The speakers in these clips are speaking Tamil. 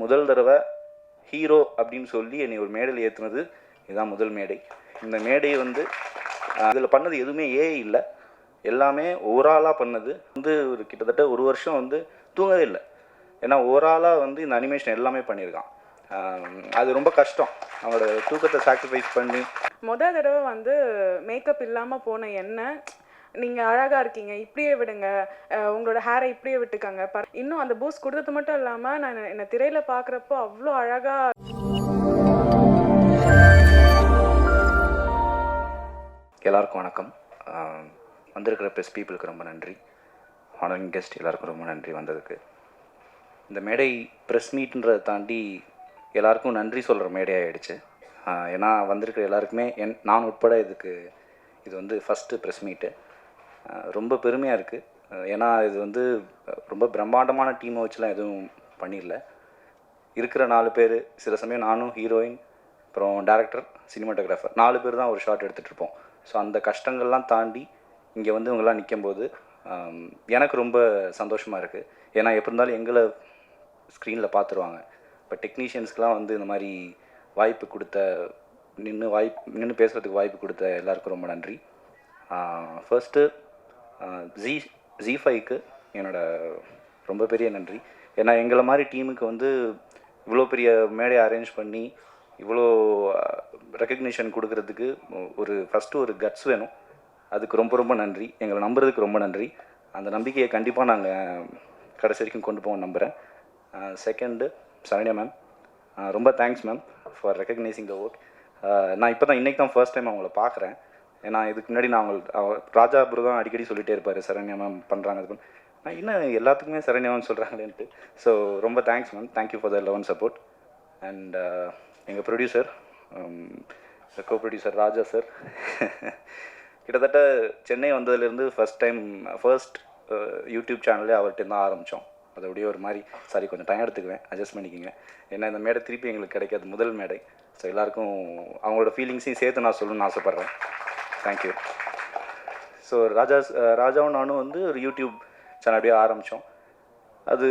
முதல் தடவை ஹீரோ அப்படின்னு சொல்லி என்னை ஒரு மேடையில் ஏற்றுனது இதுதான் முதல் மேடை. இந்த மேடை வந்து இதில் பண்ணது எதுவுமே இல்லை, எல்லாமே ஓவராலாக பண்ணது. ஒரு கிட்டத்தட்ட ஒரு வருஷம் தூங்கவே இல்லை. ஏன்னா ஓவராலாக இந்த அனிமேஷன் எல்லாமே பண்ணியிருக்கான். அது ரொம்ப கஷ்டம், அவனோட தூக்கத்தை சாக்ரிஃபைஸ் பண்ணி. முதல் தடவை மேக்கப் இல்லாமல் போன என்ன, நீங்கள் அழகாக இருக்கீங்க, இப்படியே விடுங்க, உங்களோட ஹேரை இப்படியே விட்டுக்கங்க, இன்னும் அந்த பூஸ்ட் கொடுத்தது மட்டும் இல்லாமல் நான் என்னை திரையில் பார்க்குறப்போ அவ்வளோ அழகாக. எல்லாருக்கும் வணக்கம். வந்திருக்கிற ப்ரெஸ் பீப்புளுக்கு ரொம்ப நன்றி. ஆனரிங் கெஸ்ட் எல்லாருக்கும் ரொம்ப நன்றி வந்ததுக்கு. இந்த மேடை ப்ரெஸ் மீட்ன்றதை தாண்டி எல்லாருக்கும் நன்றி சொல்கிற மேடை ஆகிடுச்சு. ஏன்னா வந்திருக்கிற எல்லாருக்குமே நான் உட்பட இது ஃபஸ்ட்டு ப்ரெஸ் மீட்டு. ரொம்ப பெருமையாக இருக்குது. ஏன்னா இது ரொம்ப பிரம்மாண்டமான டீமை வச்சுலாம் எதுவும் பண்ணிடல. இருக்கிற 4 பேர், சில சமயம் நானும், ஹீரோயின், அப்புறம் டேரக்டர், சினிமாட்டோகிராஃபர் 4 பேர் தான் ஒரு ஷாட் எடுத்துகிட்ருப்போம். ஸோ அந்த கஷ்டங்கள்லாம் தாண்டி இங்கே இவங்கெல்லாம் நிற்கும்போது எனக்கு ரொம்ப சந்தோஷமாக இருக்குது. ஏன்னா எப்படி இருந்தாலும் எங்களை ஸ்க்ரீனில் பார்த்துருவாங்க. இப்போ டெக்னீஷியன்ஸ்க்கெலாம் இந்த மாதிரி வாய்ப்பு கொடுத்த, நின்று பேசுகிறதுக்கு வாய்ப்பு கொடுத்த எல்லாருக்கும் ரொம்ப நன்றி. ஃபர்ஸ்ட்டு ஜி5க்கு என்னோடய ரொம்ப பெரிய நன்றி. ஏன்னா எங்களை மாதிரி டீமுக்கு இவ்வளோ பெரிய மேடையை அரேஞ்ச் பண்ணி இவ்வளோ ரெக்கக்னிஷன் கொடுக்கறதுக்கு ஃபஸ்ட்டு ஒரு கட்ஸ் வேணும். அதுக்கு ரொம்ப ரொம்ப நன்றி. எங்களை நம்புறதுக்கு ரொம்ப நன்றி. அந்த நம்பிக்கையை கண்டிப்பாக நாங்கள் கடைசி வரைக்கும் கொண்டு போவோம் நம்புகிறேன். செகண்டு சரண்யா மேம், ரொம்ப thanks ma'am for recognising the work. நான் இப்போ தான் இன்றைக்கி தான் ஃபர்ஸ்ட் டைம் அவங்கள பார்க்குறேன். ஏன்னா இதுக்கு முன்னாடி நான் ராஜா ப்ரோ தான் அடிக்கடி சொல்லிகிட்டே இருப்பார், சரண்யா மேம் பண்ணுறாங்க அது. நான் இன்னும் எல்லாத்துக்குமே சரண்யா மேம் சொல்கிறாங்களேன்ட்டு. ஸோ ரொம்ப thanks ma'am, thank you for the love and support. And எங்கள் ப்ரொடியூசர், கோ ப்ரொடியூசர் ராஜா சார், கிட்டத்தட்ட சென்னை வந்ததுலேருந்து ஃபர்ஸ்ட் யூடியூப் சேனலே அவர்கிட்ட தான் ஆரம்பித்தோம். அது அப்படியே ஒரு மாதிரி, சாரி கொஞ்சம் டைம் எடுத்துக்குவேன், அட்ஜஸ்ட் பண்ணிக்கோங்க. ஏன்னா இந்த மேடை திருப்பி எங்களுக்கு கிடைக்காது, முதல் மேடை. ஸோ எல்லாருக்கும் அவங்களோட ஃபீலிங்ஸையும் சேர்த்து நான் சொல்லணும்னு ஆசைப்பட்றேன். தேங்க்யூ. ஸோ ராஜாவும் நானும் ஒரு யூடியூப் சேனல் அப்படியே ஆரம்பித்தோம். அது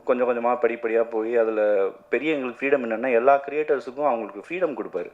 கொஞ்சம் கொஞ்சமாக படிப்படியாக போய் அதில் பெரிய எங்களுக்கு ஃப்ரீடம் என்னென்னா, எல்லா க்ரியேட்டர்ஸுக்கும் அவங்களுக்கு ஃப்ரீடம் கொடுப்பாரு.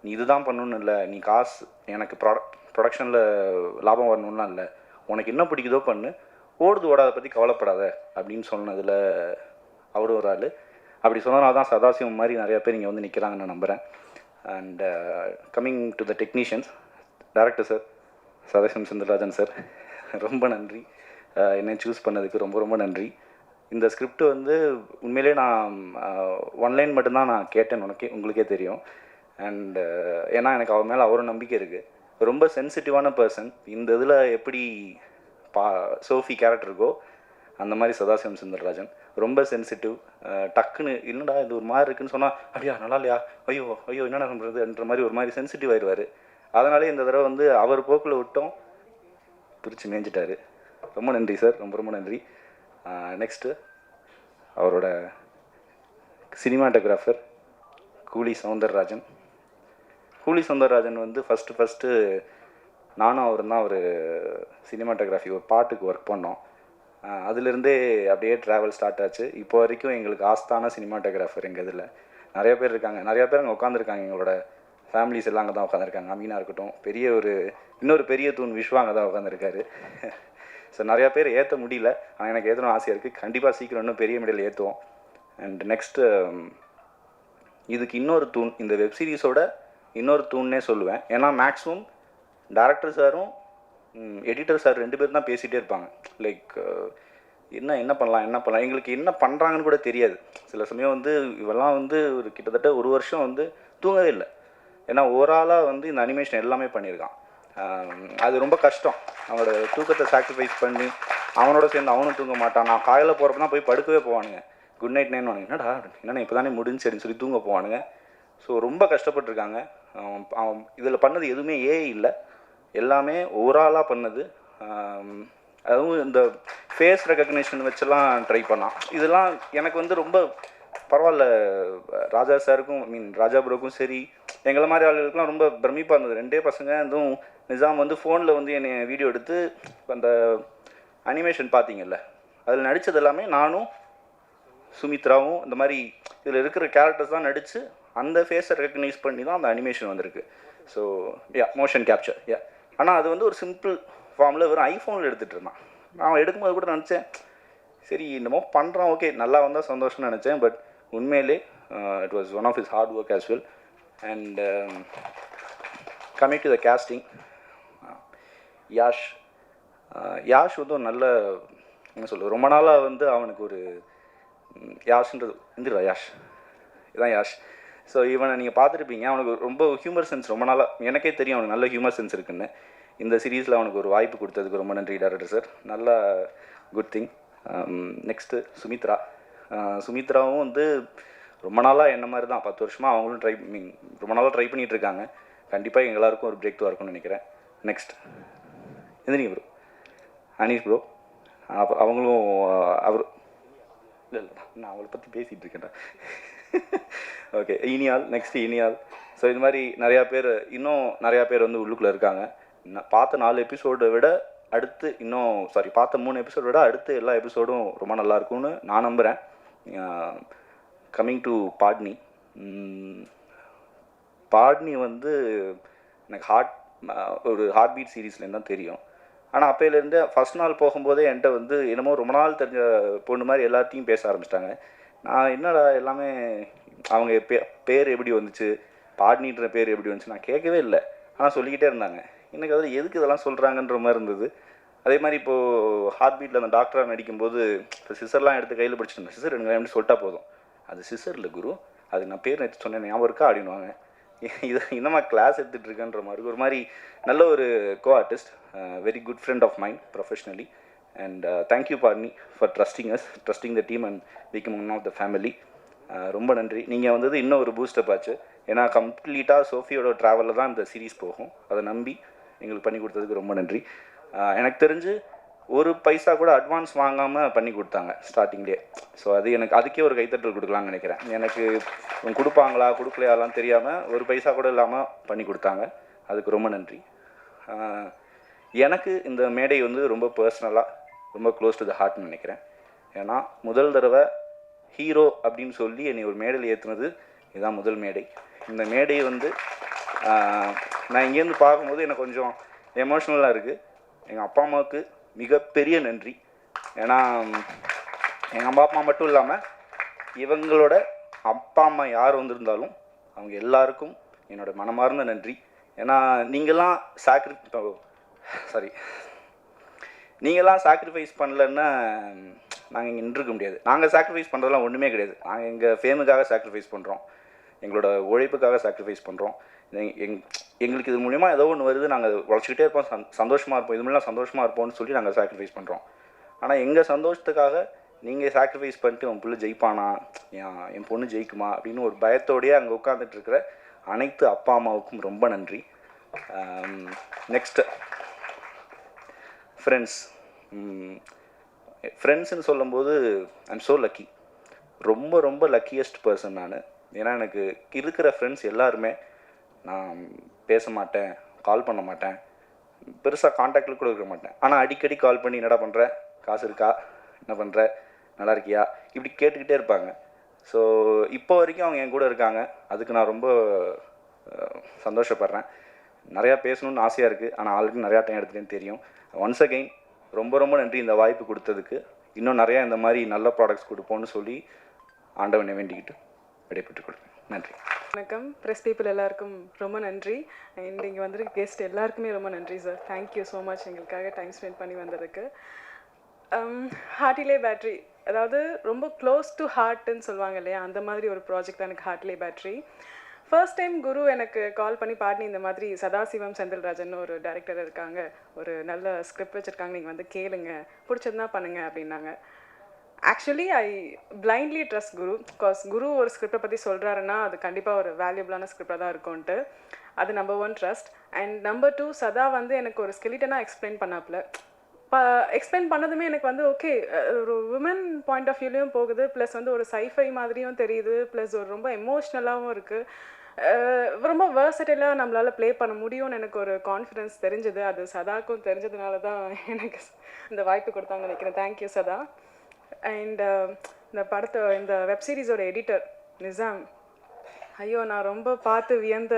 நீ இதுதான் பண்ணணுன்னு இல்லை, நீ காசு எனக்கு ப்ரொடக்ஷனில் லாபம் வரணும்லாம் இல்லை, உனக்கு என்ன பிடிக்குதோ பண்ணு, ஓடுது ஓடாத பற்றி கவலைப்படாத அப்படின்னு சொன்னதில் அவரும் ஒரு ஆள். அப்படி சொன்னதுனால தான் சதாசிவம் மாதிரி நிறையா பேர் இங்கே நிற்கிறாங்கன்னு நான் நம்புகிறேன். And coming to the technicians, director sir, Sadasivam Sundararajan sir, ரொம்ப நன்றி. என்னை சூஸ் பண்ணதுக்கு ரொம்ப ரொம்ப நன்றி. இந்த ஸ்கிரிப்ட் உண்மையிலே நான் 1 லைன் மட்டும்தான் நான் கேட்டேன், உங்களுக்கே தெரியும். அண்ட் ஏன்னா எனக்கு அவர் மேலே அவரும் நம்பிக்கை இருக்குது. ரொம்ப சென்சிட்டிவான பர்சன். இந்த இதில் எப்படி சோஃபி கேரக்டர் இருக்கோ அந்த மாதிரி சதாசிவம் சுந்தரராஜன் ரொம்ப சென்சிட்டிவ். டக்குன்னு இல்லைடா இது ஒரு மாதிரி இருக்குன்னு சொன்னால், அப்படியா நல்லா இல்லையா, ஐயோ ஐயோ என்னென்ன பண்ணுறதுன்ற மாதிரி ஒரு மாதிரி சென்சிட்டிவ் ஆயிடுவார். அதனாலே இந்த தடவை அவர் போக்கில் விட்டோம், பிரித்து மேய்ஞ்சிட்டாரு. ரொம்ப நன்றி சார், ரொம்ப ரொம்ப நன்றி. நெக்ஸ்ட்டு அவரோட சினிமாட்டோகிராஃபர் கூலி சௌந்தரராஜன். ஃபஸ்ட்டு நானும் அவரும் தான் ஒரு சினிமாட்டோகிராஃபி ஒரு பாட்டுக்கு ஒர்க் பண்ணோம். அதுலேருந்தே அப்படியே ட்ராவல் ஸ்டார்ட் ஆச்சு. இப்போ வரைக்கும் எங்களுக்கு ஆஸ்தான சினிமாட்டோகிராஃபர் எங்கள் இதில் நிறைய பேர் இருக்காங்க. நிறையா பேர் அங்கே உட்காந்துருக்காங்க. எங்களோட ஃபேமிலிஸ் எல்லாம் அங்கே தான் உட்காந்துருக்காங்க. அமீனா இருக்கட்டும், இன்னொரு பெரிய தூண் விஸ்வா அங்கே தான் உட்காந்துருக்காரு. ஸோ நிறையா பேர் ஏற்ற முடியல, ஆனால் எனக்கு ஏற்றணும் ஆசையாக இருக்குது. கண்டிப்பாக சீக்கிரம் இன்னும் பெரிய மீடியில் ஏற்றுவோம். அண்ட் நெக்ஸ்ட்டு இதுக்கு இன்னொரு தூண், இந்த வெப்சீரிஸோட இன்னொரு தூண்ணே சொல்லுவேன். ஏன்னா மேக்ஸிமம் டேரக்டர் சாரும் எடிட்டர் சார் 2 பேரும் தான் பேசிகிட்டே இருப்பாங்க. லைக் என்ன பண்ணலாம் எங்களுக்கு என்ன பண்ணுறாங்கன்னு கூட தெரியாது. சில சமயம் இவெல்லாம் ஒரு கிட்டத்தட்ட ஒரு வருஷம் தூங்கவே இல்லை. ஏன்னா ஓவராலாக இந்த அனிமேஷன் எல்லாமே பண்ணியிருக்கான். அது ரொம்ப கஷ்டம், அவனோட தூக்கத்தை சாக்ரிஃபைஸ் பண்ணி. அவனோட சேர்ந்து அவனும் தூங்க மாட்டான். நான் காலையில் போகிறப்ப தான் போய் படுக்கவே போவானுங்க. குட் நைட் நைன் வானுங்க, என்னடா இப்போ தானே முடிஞ்சுன்னு சொல்லி தூங்க போவானுங்க. ஸோ ரொம்ப கஷ்டப்பட்டுருக்காங்க. அவன் இதில் பண்ணது எதுவுமே இல்லை, எல்லாமே ஓவராலாக பண்ணது. அதுவும் இந்த ஃபேஸ் ரெக்கக்னிஷன் வச்செல்லாம் ட்ரை பண்ணான். இதெல்லாம் எனக்கு ரொம்ப பரவாயில்ல. ராஜா சாருக்கும் ராஜா ப்ரோக்கும் சரி, எங்களை மாதிரி ஆளுகளுக்குலாம் ரொம்ப பிரமிப்பாக இருந்தது. 2 பசங்க அதுவும் நிஜாம் ஃபோனில் என்னை வீடியோ எடுத்து அந்த அனிமேஷன் பார்த்தீங்கல்ல, அதில் நடித்தது எல்லாமே நானும் சுமித்ராவும் இந்த மாதிரி இதில் இருக்கிற கேரக்டர்ஸ் தான் நடித்து அந்த ஃபேஸை ரெக்கக்னைஸ் பண்ணி தான் அந்த அனிமேஷன் வந்திருக்கு. ஸோ மோஷன் கேப்சர் ஆனால் அது வந்து ஒரு சிம்பிள் ஃபார்மில் வெறும் ஐஃபோனில் எடுத்துகிட்டு இருந்தான். நான் எடுக்கும்போது கூட நினச்சேன் சரி என்னமோ பண்ணுறான், ஓகே நல்லா வந்தால் சந்தோஷம்னு நினச்சேன். பட் உண்மையிலே it was one of his hard work as well. And coming to the casting, Yash வந்து ஒரு நல்ல என்ன சொல்லுது, ரொம்ப நாளாக வந்து அவனுக்கு ஒரு யாஷ்ன்றது இந்திரா யாஷ் இதுதான் யாஷ். ஸோ இவனை நீங்கள் பார்த்துருப்பீங்க, அவனுக்கு ரொம்ப ஹியூமர் சென்ஸ் ரொம்ப நாளாக எனக்கே தெரியும் அவனுக்கு நல்ல ஹியூமர் சென்ஸ் இருக்குன்னு. இந்த சீரீஸில் அவனுக்கு ஒரு வாய்ப்பு கொடுத்ததுக்கு ரொம்ப நன்றி டைரக்டர் சார், நல்லா குட் திங். நெக்ஸ்ட்டு சுமித்ராவும் வந்து ரொம்ப நாளாக என்ன மாதிரி தான் 10 வருஷமாக அவங்களும் ரொம்ப நாளாக ட்ரை பண்ணிகிட்டு இருக்காங்க. கண்டிப்பாக எங்கள் எல்லாருக்கும் ஒரு பிரேக் த்ரூ இருக்கும்னு நினைக்கிறேன். நெக்ஸ்ட் எந்திரிங்க ப்ரோ, அனீஷ் ப்ரோ, அவங்களும் அவர் இல்லை நான் அவளை பற்றி பேசிகிட்டு இருக்கேன்டா. Okay next இனியால். ஸோ இது மாதிரி இன்னும் நிறையா பேர் வந்து உள்ளுக்குள்ளே இருக்காங்க. நான் பார்த்த 4 எபிசோடை விட அடுத்து பார்த்த 3 எபிசோடை விட அடுத்து எல்லா எபிசோடும் ரொம்ப நல்லாயிருக்கும்னு நான் நம்புகிறேன். கம்மிங் டு பாட்னி வந்து எனக்கு ஒரு ஹார்ட் பீட் சீரீஸ்லேருந்து தான் தெரியும். ஆனால் அப்போலேருந்து ஃபஸ்ட் நாள் போகும்போதே என்கிட்ட வந்து என்னமோ ரொம்ப நாள் தெரிஞ்ச பொண்ணு மாதிரி எல்லாத்தையும் பேச ஆரம்பிச்சிட்டாங்க. நான் என்னடா எல்லாமே அவங்க பேர் எப்படி வந்துச்சு, பாட்னின்ற பேர் எப்படி வந்துச்சு நான் கேட்கவே இல்லை. ஆனால் சொல்லிக்கிட்டே இருந்தாங்க. எனக்கு அதில் எதுக்கு இதெல்லாம் சொல்கிறாங்கன்ற மாதிரி இருந்தது. அதே மாதிரி இப்போது ஹார்ட் பீட்டில் அந்த டாக்டராக நடிக்கும்போது இப்போ சிசர்லாம் எடுத்து கையில் பிடிச்சிட்டு இருந்தேன். சிசர் எனக்கு எப்படி சொல்லிட்டா போதும், அது சிசர் இல்லை குரு, அது நான் பேர் நேற்று சொன்னேன் ஞாபகம் இருக்கா அப்படின்வாங்க. இது இன்னமா கிளாஸ் எடுத்துகிட்டு இருக்கேன்ற மாதிரி ஒரு மாதிரி நல்ல ஒரு co artist, very good friend of mind professionally. And thank you Patani for trusting the team and become one of the family. ரொம்ப நன்றி. நீங்கள் வந்தது இன்னும் ஒரு பூஸ்டப் ஆச்சு. ஏன்னா கம்ப்ளீட்டாக சோஃபியோட ட்ராவலில் தான் இந்த சீரீஸ் போகும். அதை நம்பி எங்களுக்கு பண்ணி கொடுத்ததுக்கு ரொம்ப நன்றி. எனக்கு தெரிஞ்சு ஒரு பைசா கூட அட்வான்ஸ் வாங்காமல் பண்ணி கொடுத்தாங்க ஸ்டார்டிங்லேயே. ஸோ அது எனக்கு அதுக்கே ஒரு கைத்தட்டல் கொடுக்கலான்னு நினைக்கிறேன். எனக்கு கொடுப்பாங்களா கொடுக்கலையாலாம் தெரியாமல் ஒரு பைசா கூட இல்லாமல் பண்ணி கொடுத்தாங்க, அதுக்கு ரொம்ப நன்றி. எனக்கு இந்த மேடை வந்து ரொம்ப பர்சனலாக ரொம்ப க்ளோஸ் டு த ஹார்ட்னு நினைக்கிறேன். ஏன்னா முதல் தடவை ஹீரோ அப்படின்னு சொல்லி என்னை ஒரு மேடையில் ஏற்றுனது இதுதான் முதல் மேடை. இந்த மேடை வந்து நான் இங்கேருந்து பார்க்கும்போது எனக்கு கொஞ்சம் எமோஷ்னலாக இருக்குது. எங்கள் அப்பா அம்மாவுக்கு மிகப்பெரிய நன்றி. ஏன்னா எங்கள் அம்மா மட்டும் இல்லாமல் இவங்களோட அப்பா அம்மா யார் வந்திருந்தாலும் அவங்க எல்லாருக்கும் என்னோடய மனமார்ந்த நன்றி. ஏன்னா நீங்கள்லாம் சாக்ரிஃபைஸ் பண்ணலன்னா நாங்கள் இங்கே நின்றுக்க முடியாது. நாங்கள் சாக்ரிஃபைஸ் பண்ணுறதுலாம் ஒன்றுமே கிடையாது. நாங்கள் எங்கள் ஃபேமுக்காக சாக்ரிஃபைஸ் பண்ணுறோம், எங்களோட உழைப்புக்காக சாக்ரிஃபைஸ் பண்ணுறோம். எங்களுக்கு இது மூலிமா ஏதோ ஒன்று வருது, நாங்கள் உழைச்சிக்கிட்டே இருப்போம், சந்தோஷமாக இருப்போம், இது மூலம் சந்தோஷமாக இருப்போம்னு சொல்லி நாங்கள் சாக்ரிஃபைஸ் பண்ணுறோம். ஆனால் எங்கள் சந்தோஷத்துக்காக நீங்கள் சாக்ரிஃபைஸ் பண்ணிட்டு உன் பிள்ளை ஜெயிப்பானா, என் பொண்ணு ஜெயிக்குமா அப்படின்னு ஒரு பயத்தோடையே அங்கே உட்காந்துட்டு இருக்கிற அனைத்து அப்பா அம்மாவுக்கும் ரொம்ப நன்றி. நெக்ஸ்ட்டு ஃப்ரெண்ட்ஸ்ன்னு சொல்லும்போது ஐம் ஸோ லக்கி, ரொம்ப ரொம்ப லக்கியஸ்ட் பர்சன் நான். ஏன்னா எனக்கு இருக்கிற ஃப்ரெண்ட்ஸ் எல்லாருமே நான் பேச மாட்டேன், கால் பண்ண மாட்டேன், பெருசாக காண்டாக்டில் கூட இருக்க மாட்டேன். ஆனால் அடிக்கடி கால் பண்ணி என்னடா பண்ணுற, காசு இருக்கா, என்ன பண்ணுற, நல்லா இருக்கியா, இப்படி கேட்டுக்கிட்டே இருப்பாங்க. ஸோ இப்போ வரைக்கும் அவங்க என் கூட இருக்காங்க, அதுக்கு நான் ரொம்ப சந்தோஷப்படுறேன். நிறையா பேசணுன்னு ஆசையாக இருக்குது, ஆனால் ஆல்ரெடி நிறையா டைம் எடுத்துகிட்டேன்னு தெரியும். ஒன்ஸ் அகெயின் ரொம்ப ரொம்ப நன்றி இந்த வாய்ப்பு கொடுத்ததுக்கு. இன்னும் நிறையா இந்த மாதிரி நல்ல ப்ராடக்ட்ஸ் கொடுப்போன்னு சொல்லி ஆண்டவனை வேண்டிக்கிட்டு விடைபெற்றுக் கொள்கிறேன். நன்றி. வணக்கம் ப்ரெஸ் பீப்புள் எல்லாருக்கும் ரொம்ப நன்றி. அண்ட் இங்கே வந்திருக்க கெஸ்ட் எல்லாருக்குமே ரொம்ப நன்றி சார். தேங்க்யூ ஸோ மச் எங்களுக்காக டைம் ஸ்பெண்ட் பண்ணி வந்ததுக்கு. ஹார்ட்டிலே பேட்ரி, அதாவது ரொம்ப க்ளோஸ் டு ஹார்ட்டுன்னு சொல்லுவாங்க இல்லையா, அந்த மாதிரி ஒரு ப்ராஜெக்ட் தான் எனக்கு ஹார்ட்டிலே பேட்ரி. ஃபர்ஸ்ட் டைம் குரு எனக்கு கால் பண்ணி பாட்னி இந்த மாதிரி சதாசிவம் செந்தில்ராஜன் ஒரு டைரக்டர் இருக்காங்க, ஒரு நல்ல ஸ்கிரிப்ட் வச்சுருக்காங்க, நீங்கள் வந்து கேளுங்க, பிடிச்சதுனா பண்ணுங்க அப்படின்னாங்க. Actually I blindly trust Guru, because Guru ஒரு ஸ்கிரிப்டை பற்றி சொல்கிறாருன்னா அது கண்டிப்பாக ஒரு வேல்யூபிளான ஸ்கிரிப்டாக தான் இருக்கும்ன்ட்டு. அது நம்பர் 1 ட்ரஸ்ட். அண்ட் நம்பர் 2, சதா வந்து எனக்கு ஒரு ஸ்கெலிட்டனாக எக்ஸ்பிளைன் பண்ணாப்புல. எக்ஸ்பிளைன் பண்ணதுமே எனக்கு வந்து ஓகே, ஒரு உமன் பாயிண்ட் ஆஃப் வியூலையும் போகுது, ப்ளஸ் வந்து ஒரு சைஃபை மாதிரியும் தெரியுது, ப்ளஸ் ஒரு ரொம்ப எமோஷ்னலாகவும் இருக்குது, ரொம்ப வேர்சடைலாக நம்மளால் ப்ளே பண்ண முடியும்னு எனக்கு ஒரு கான்ஃபிடென்ஸ் தெரிஞ்சது. அது சதாக்கும் தெரிஞ்சதுனால தான் எனக்கு இந்த வாய்ப்பு கொடுத்தாங்கன்னு நினைக்கிறேன். தேங்க்யூ சதா. அண்ட் இந்த வெப் சீரிஸோட எடிட்டர் நிசாம். ஐயோ, நான் ரொம்ப பார்த்து வியந்த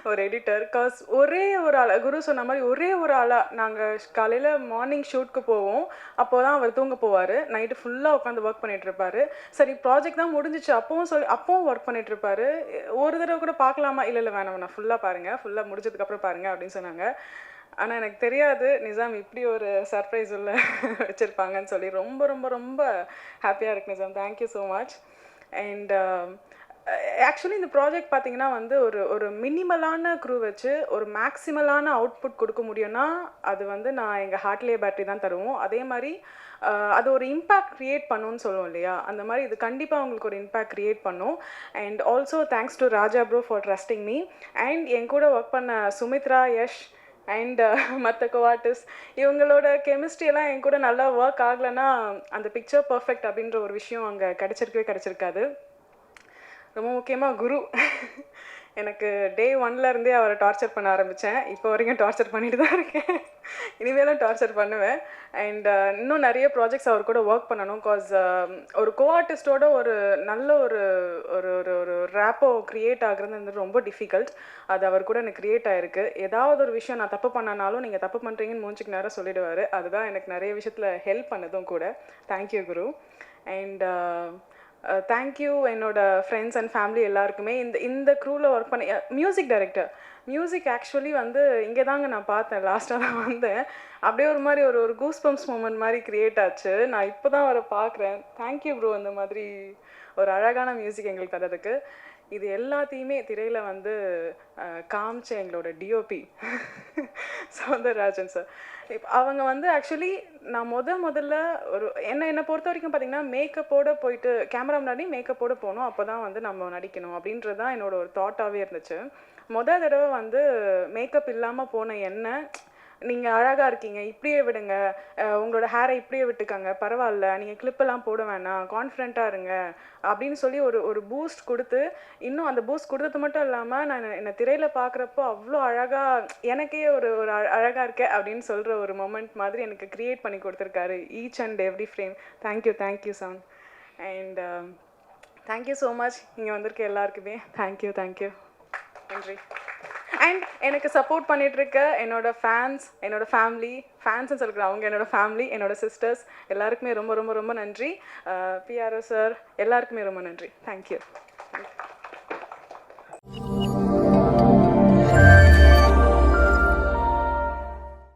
ஒரு எடிட்டர். காஸ் ஒரே ஒரு ஆள், குரு சொன்ன மாதிரி ஒரே ஒரு ஆளாக நாங்கள் காலையில் மார்னிங் ஷூட்க்கு போவோம். அப்போ தான் அவர் தூங்க போவார். நைட்டு ஃபுல்லாக உட்காந்து ஒர்க் பண்ணிகிட்ருப்பாரு. சரி, ப்ராஜெக்ட் தான் முடிஞ்சிச்சு, அப்பவும் ஒர்க் பண்ணிகிட்ருப்பாரு. ஒரு தடவை கூட பார்க்கலாமா? இல்லை வேணாம், நான் ஃபுல்லாக பாருங்கள், ஃபுல்லாக முடிஞ்சதுக்கப்புறம் பாருங்கள் அப்படின்னு சொன்னாங்க. ஆனால் எனக்கு தெரியாது நிசாம் இப்படி ஒரு சர்ப்ரைஸ் உள்ள வச்சுருப்பாங்கன்னு சொல்லி ரொம்ப ரொம்ப ரொம்ப ஹாப்பியாக இருக்கு Nizam. Thank you so much. And actually இந்த ப்ராஜெக்ட் பார்த்தீங்கன்னா வந்து ஒரு மினிமலான க்ரூ வச்சு ஒரு மேக்ஸிமலான அவுட்புட் கொடுக்க முடியும்னா அது வந்து நான் எங்கள் ஹார்ட்லேயே பேட்டரி தான் தருவோம். அதே மாதிரி அது ஒரு இம்பேக்ட் க்ரியேட் பண்ணுன்னு சொல்லுவோம் இல்லையா, அந்த மாதிரி இது கண்டிப்பாக உங்களுக்கு ஒரு இம்பேக்ட் க்ரியேட் பண்ணும். And also thanks to Raja bro for trusting me. And என் கூட ஒர்க் பண்ண சுமித்ரா, யஷ் அண்ட் மற்ற கோஆர்டிஸ்ட், இவங்களோட கெமிஸ்ட்ரியெல்லாம் என் கூட நல்லா ஒர்க் ஆகலைன்னா அந்த பிக்சர் பர்ஃபெக்ட் அப்படின்ற ஒரு விஷயம் அங்கே கிடச்சிருக்காது. ரொம்ப முக்கியமாக குரு. எனக்கு டே 1லேருந்தே அவரை டார்ச்சர் பண்ண ஆரம்பித்தேன். இப்போ வரைக்கும் டார்ச்சர் பண்ணிட்டு தான் இருக்கேன். இனிமேலும் டார்ச்சர் பண்ணுவேன். அண்ட் இன்னும் நிறைய ப்ராஜெக்ட்ஸ் அவர் கூட ஒர்க் பண்ணணும். காஸ் ஒரு கோஆர்டிஸ்டோட ஒரு நல்ல ஒரு ஒரு ஒரு ஒரு ரேப்போ க்ரியேட் ஆகுறது வந்து ரொம்ப டிஃபிகல்ட். அது அவர் கூட எனக்கு க்ரியேட் ஆகிருக்கு. ஏதாவது ஒரு விஷயம் நான் தப்பு பண்ணனாலும் நீங்கள் தப்பு பண்ணுறீங்கன்னு மூஞ்சிக்கு நேரம் சொல்லிடுவார். அதுதான் எனக்கு நிறைய விஷயத்தில் ஹெல்ப் பண்ணதும் கூட. Thank you Guru. அண்ட் தேங்க்யூ என்னோட ஃப்ரெண்ட்ஸ் அண்ட் ஃபேமிலி எல்லாருக்குமே. இந்த க்ரூவில் ஒர்க் பண்ண மியூசிக் டைரக்டர். மியூசிக் ஆக்சுவலி வந்து இங்கே தாங்க நான் பார்த்தேன், லாஸ்ட்டாக தான் வந்தேன். அப்படியே ஒரு மாதிரி ஒரு கூஸ் பம்ப்ஸ் மூமெண்ட் மாதிரி க்ரியேட் ஆச்சு. நான் இப்போ தான் வர பார்க்குறேன். தேங்க்யூ ப்ரோ, அந்த மாதிரி ஒரு அழகான மியூசிக் எங்களுக்கு தரதுக்கு. இது எல்லாத்தையுமே திரையில் வந்து காமிச்ச எங்களோட டிஓபி சௌந்தரராஜன் சார். இப்போ அவங்க வந்து ஆக்சுவலி நான் முதல்ல என்னை பொறுத்த வரைக்கும் பார்த்தீங்கன்னா மேக்கப்போடு போயிட்டு கேமரா முன்னாடி மேக்கப்போடு போகணும், அப்போ தான் வந்து நம்ம நடிக்கணும் அப்படின்றது தான் என்னோட ஒரு தாட்டாகவே இருந்துச்சு. தடவை வந்து மேக்கப் இல்லாமல் போன என்ன, நீங்கள் அழகாக இருக்கீங்க, இப்படியே விடுங்க, உங்களோட ஹேரை இப்படியே விட்டுக்கங்க, பரவாயில்ல, நீங்கள் கிளிப்பெல்லாம் போட வேணாம், கான்ஃபிடென்ட்டாக இருங்க அப்படின்னு சொல்லி ஒரு பூஸ்ட் கொடுத்து, இன்னும் அந்த பூஸ்ட் கொடுத்தது மட்டும் இல்லாமல் நான் என்னை திரையில் பார்க்குறப்போ அவ்வளோ அழகாக, எனக்கே ஒரு அழகாக இருக்கேன் அப்படின்னு சொல்கிற ஒரு மொமெண்ட் மாதிரி எனக்கு க்ரியேட் பண்ணி கொடுத்துருக்காரு each and every frame. Thank you song. And thank you so much இங்கே வந்திருக்க எல்லாருக்குமே. தேங்க்யூ நன்றி. அண்ட் எனக்கு சப்போர்ட் பண்ணிகிட்ருக்க என்னோட ஃபேன்ஸ், என்னோட ஃபேமிலி, ஃபேன்ஸ்ன்னு சொல்லிக்கிறேன், அவங்க என்னோட ஃபேமிலி, என்னோட சிஸ்டர்ஸ் எல்லாருக்குமே ரொம்ப ரொம்ப ரொம்ப நன்றி. பிஆர்ஓ சார் எல்லாருக்குமே ரொம்ப நன்றி. தேங்க்யூ.